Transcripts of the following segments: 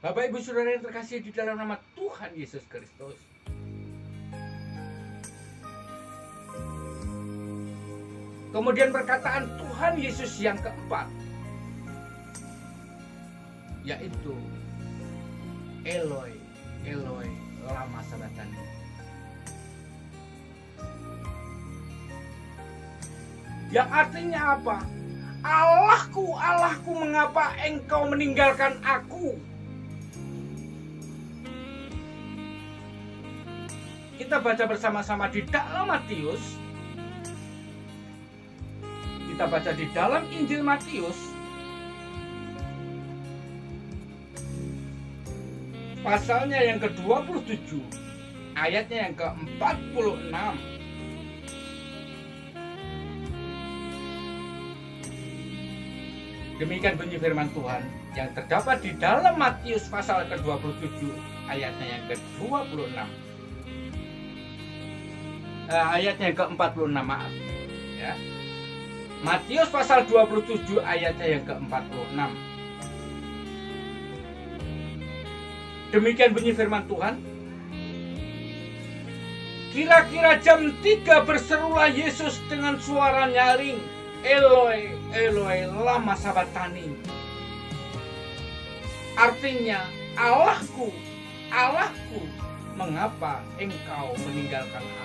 Bapak Ibu Saudara yang terkasih di dalam nama Tuhan Yesus Kristus, kemudian perkataan Tuhan Yesus yang keempat, yaitu Eloi, Eloi, lama sabachthani. Yang artinya apa? Allahku, Allahku, mengapa engkau meninggalkan aku? Kita baca bersama-sama di dalam Matius. Kita baca di dalam Injil Matius pasalnya yang ke-27, ayatnya yang ke-46. Demikian bunyi firman Tuhan yang terdapat di dalam Matius pasal ke-27, ayatnya yang ke-26. Ayatnya yang ke-46, maaf. Ya. Matius pasal 27 ayatnya yang ke-46. Demikian bunyi firman Tuhan. Kira-kira jam 3 berserulah Yesus dengan suara nyaring, Eloi, Eloi, lama sabachthani. Artinya, Allahku, Allahku, mengapa engkau meninggalkan aku?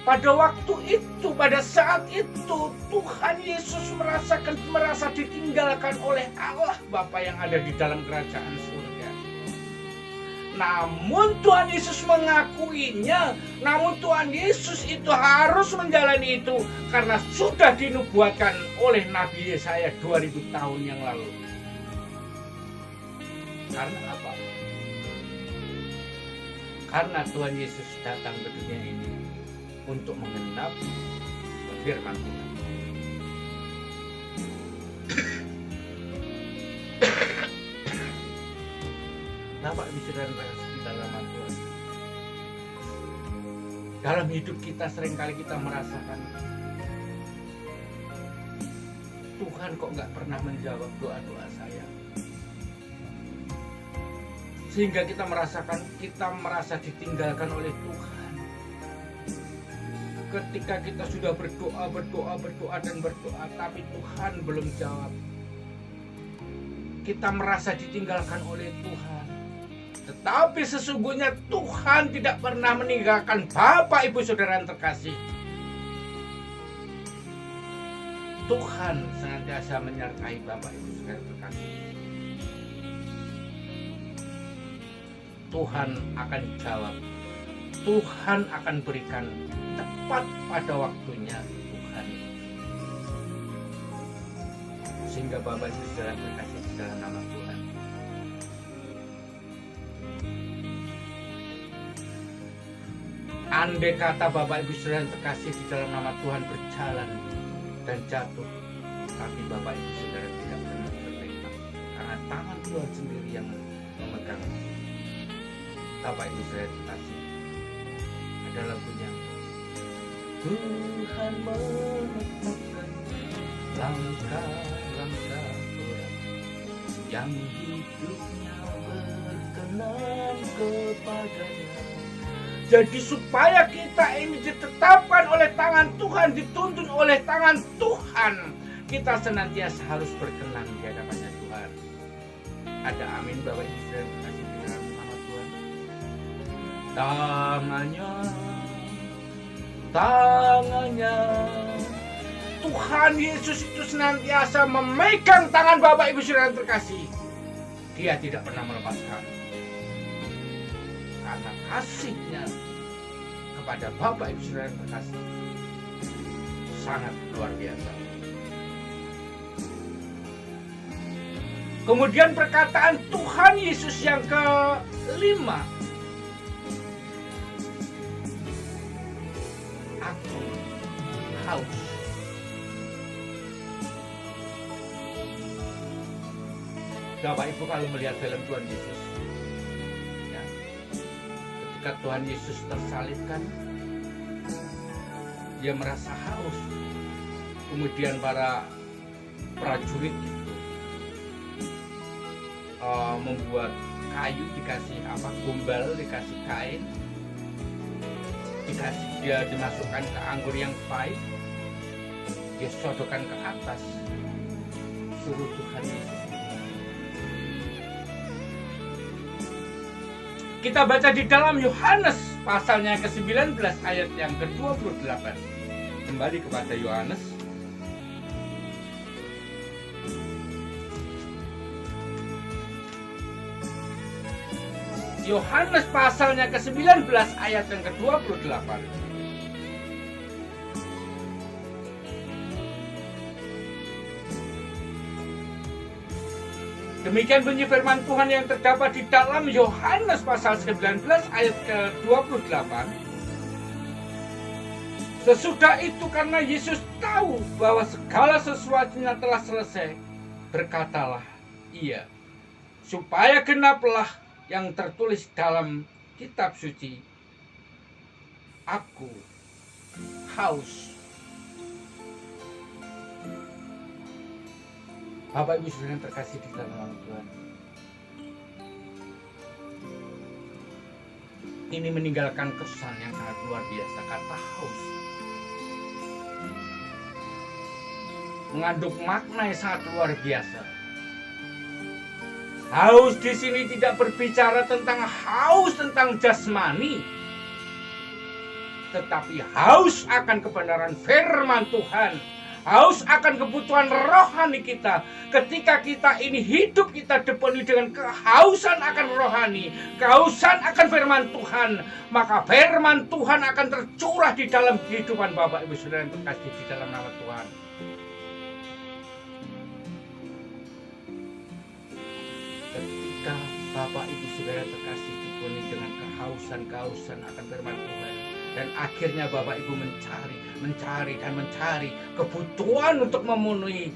Pada waktu itu, pada saat itu, Tuhan Yesus merasa ditinggalkan oleh Allah Bapa yang ada di dalam kerajaan surga. Namun Tuhan Yesus mengakuinya, namun Tuhan Yesus itu harus menjalani itu karena sudah dinubuatkan oleh Nabi Yesaya 2000 tahun yang lalu. Karena apa? Karena Tuhan Yesus datang ke dunia ini untuk menggenapi firman Tuhan. Bapak Ibu Saudara di dalam Tuhan, dalam hidup kita seringkali kita merasakan Tuhan kok nggak pernah menjawab doa-doa saya, sehingga kita merasa ditinggalkan oleh Tuhan. Ketika kita sudah berdoa dan berdoa, tapi Tuhan belum jawab. Kita merasa ditinggalkan oleh Tuhan. Tetapi sesungguhnya Tuhan tidak pernah meninggalkan Bapak Ibu Saudara yang terkasih. Tuhan senantiasa menyertai Bapak Ibu Saudara yang terkasih. Tuhan akan jawab. Tuhan akan berikan tepat pada waktunya Tuhan. Sehingga Bapak Ibu Saudara terkasih di dalam nama Tuhan, andai kata Bapak Ibu Saudara terkasih di dalam nama Tuhan berjalan dan jatuh, tapi Bapak Ibu Saudara tidak pernah terlibat, karena tangan Tuhan sendiri yang memegang. Bapak Ibu Saudara terkasih, ada lagunya, Tuhan menetapkan langkah-langkah orang yang hidupnya berkenan kepadanya. Jadi supaya kita ini ditetapkan oleh tangan Tuhan, dituntun oleh tangan Tuhan, kita senantiasa harus berkenan di hadapannya Tuhan. Ada amin Bapak Ibu Saudara terkasih di dalam nama Tuhan. Tangannya Tuhan Yesus itu senantiasa memegang tangan Bapak Ibu Saudara yang terkasih. Dia tidak pernah melepaskan, karena kasihnya kepada Bapak Ibu Saudara yang terkasih sangat luar biasa. Kemudian perkataan Tuhan Yesus yang kelima, aku haus. Bapak Ibu kalau melihat film Tuhan Yesus, ya, ketika Tuhan Yesus tersalibkan, dia merasa haus. Kemudian para prajurit itu membuat kayu, dikasih gombal, dikasih kain, dia dimasukkan ke anggur yang pahit, dia sodokkan ke atas, suruh Tuhan Yesus. Kita baca di dalam Yohanes pasalnya ke-19 ayat yang ke-28. Kembali kepada Yohanes. Yohanes pasalnya ke-19 ayat yang ke-28. Demikian bunyi firman Tuhan yang terdapat di dalam Yohanes pasal 19 ayat ke-28. Sesudah itu karena Yesus tahu bahwa segala sesuatunya telah selesai, berkatalah ia, supaya genaplah yang tertulis dalam kitab suci, aku haus. Bapak Ibu Saudara yang terkasih di dalam nama Tuhan, ini meninggalkan kesan yang sangat luar biasa. Kata haus mengandung makna yang sangat luar biasa. Haus di sini tidak berbicara tentang haus tentang jasmani, tetapi haus akan kebenaran firman Tuhan. Haus akan kebutuhan rohani kita. Ketika kita ini hidup, kita dipenuhi dengan kehausan akan rohani, kehausan akan firman Tuhan, maka firman Tuhan akan tercurah di dalam kehidupan Bapak Ibu Saudara yang terkasih di dalam nama Tuhan. Ketika Bapak Ibu Saudara terkasih dipenuhi dengan kehausan akan firman Tuhan, dan akhirnya Bapak Ibu mencari kebutuhan untuk memenuhi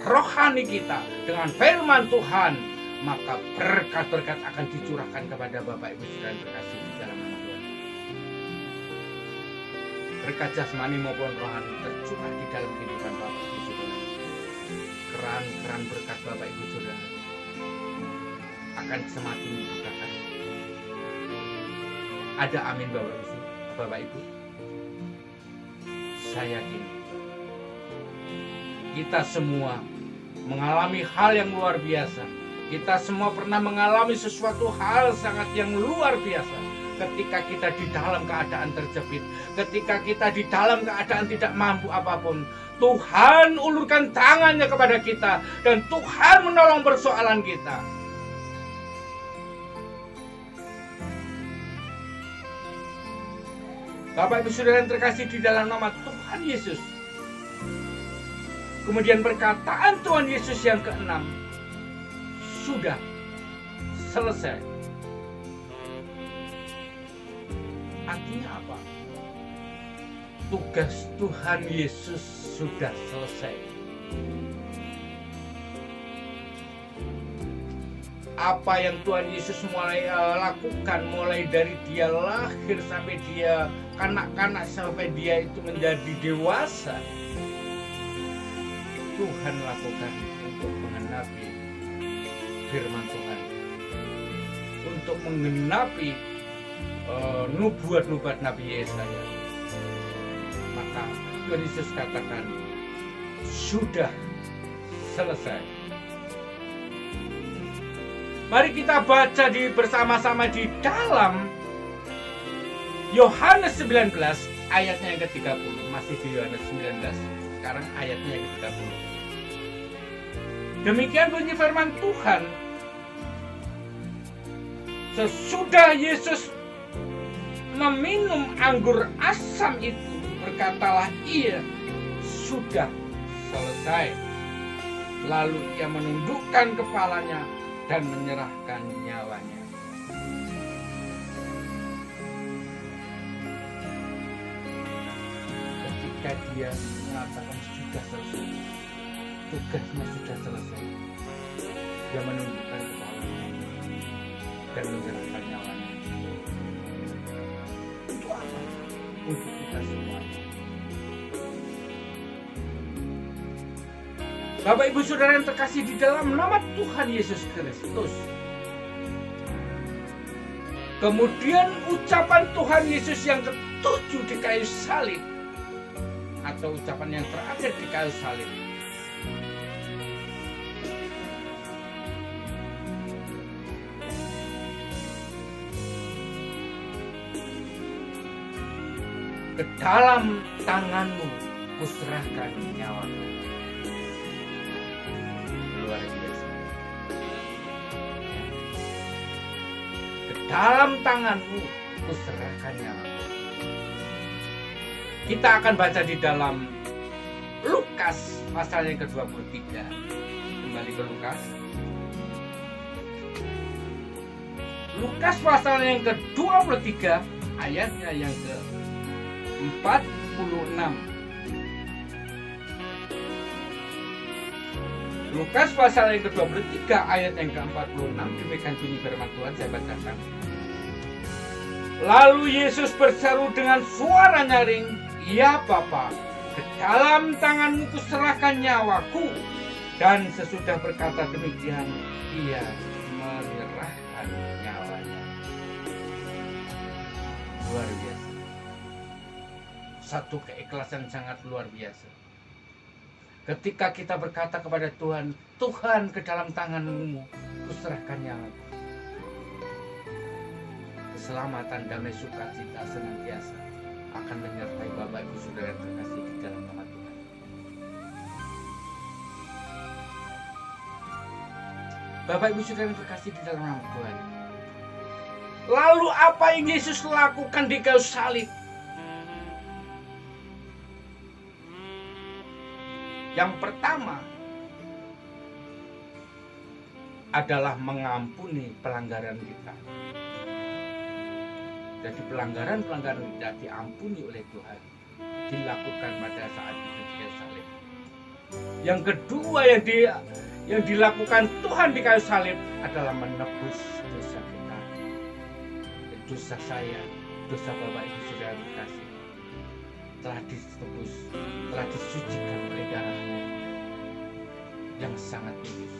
rohani kita dengan firman Tuhan, maka berkat-berkat akan dicurahkan kepada Bapak Ibu Saudara yang terkasih di dalam nama Tuhan. Berkat jasmani maupun rohani tercurah di dalam kehidupan Bapak Ibu Saudara. Keran-keran berkat Bapak Ibu Saudara akan semakin dibukakan. Ada amin Bapak Ibu? Saya yakin kita semua mengalami hal yang luar biasa. Kita semua pernah mengalami sesuatu hal sangat yang luar biasa. Ketika kita di dalam keadaan terjepit, ketika kita di dalam keadaan tidak mampu apapun, Tuhan ulurkan tangannya kepada kita dan Tuhan menolong persoalan kita. Bapak Ibu Saudara yang terkasih di dalam nama Tuhan Yesus. Kemudian perkataan Tuhan Yesus yang ke-6, sudah selesai. Artinya apa? Tugas Tuhan Yesus sudah selesai. Apa yang Tuhan Yesus mulai lakukan, mulai dari dia lahir sampai dia kanak-kanak, sampai dia itu menjadi dewasa, Tuhan lakukan untuk menggenapi firman Tuhan, untuk menggenapi nubuat-nubuat Nabi Yesaya. Maka Tuhan Yesus katakan, sudah selesai. Mari kita baca bersama-sama di dalam Yohanes 19 ayatnya yang ke-30. Masih di Yohanes 19. Sekarang ayatnya yang ke-30. Demikian bunyi firman Tuhan. Sesudah Yesus meminum anggur asam itu, berkatalah ia, sudah selesai. Lalu ia menundukkan kepalanya dan menyerahkan nyawanya. Ketika dia mengatakan sudah selesai, tugasnya sudah selesai, dia menundukkan kepalanya dan menyerahkan nyawanya. Itu apa? Untuk kita semua. Bapak Ibu Saudara yang terkasih di dalam nama Tuhan Yesus Kristus. Kemudian ucapan Tuhan Yesus yang ketujuh di kayu salib, atau ucapan yang terakhir di kayu salib. Ke dalam tanganmu kuserahkan nyawaku. Luar biasa. Ke dalam tanganmu kuserahkan nyawaku. Kita akan baca di dalam Lukas pasal yang ke-23. Kembali ke Lukas. Lukas pasal yang ke-23 ayatnya yang ke-46. Lukas pasal yang ke-23 ayat yang ke-46, demikian bunyi firman Tuhan, saya bacakan. Lalu Yesus berseru dengan suara nyaring, "Ya Bapa, ke dalam tanganmu kuserahkan nyawaku." Dan sesudah berkata demikian, ia menyerahkan nyawanya. Luar biasa. Satu keikhlasan sangat luar biasa. Ketika kita berkata kepada Tuhan, "Tuhan, ke dalam tangan-Mu kuserahkan nyawaku." Keselamatan, damai, sukacita senantiasa akan menyertai Bapak Ibu Saudara yang terkasih di dalam nama Tuhan. Bapak Ibu Saudara yang terkasih di dalam nama Tuhan. Lalu apa yang Yesus lakukan di kayu salib? Yang pertama adalah mengampuni pelanggaran kita. Jadi pelanggaran-pelanggaran kita diampuni oleh Tuhan, dilakukan pada saat itu di kayu salib. Yang kedua yang dilakukan Tuhan di kayu salib adalah menebus dosa kita. Dosa saya, dosa Bapak Ibu Saudara terkasih, telah ditebus, telah disucikan oleh darah-Nya yang sangat kudus.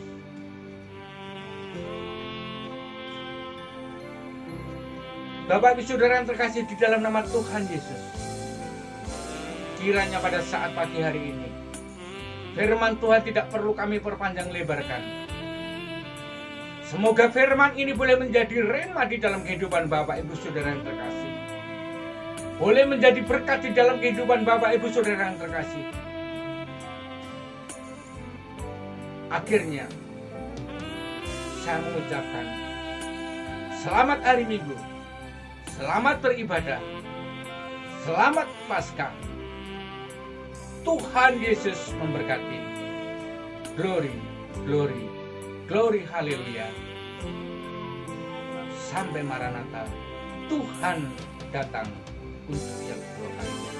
Bapak Ibu Saudara yang terkasih di dalam nama Tuhan Yesus, kiranya pada saat pagi hari ini firman Tuhan tidak perlu kami perpanjang lebarkan. Semoga firman ini boleh menjadi rema di dalam kehidupan Bapak Ibu Saudara yang terkasih, boleh menjadi berkat di dalam kehidupan Bapak Ibu Saudara yang terkasih. Akhirnya saya mengucapkan selamat hari Minggu, selamat beribadah, selamat Paskah. Tuhan Yesus memberkati. Glory, glory, glory, haleluya. Sampai Maranatha, Tuhan datang untuk yang kedua kalinya.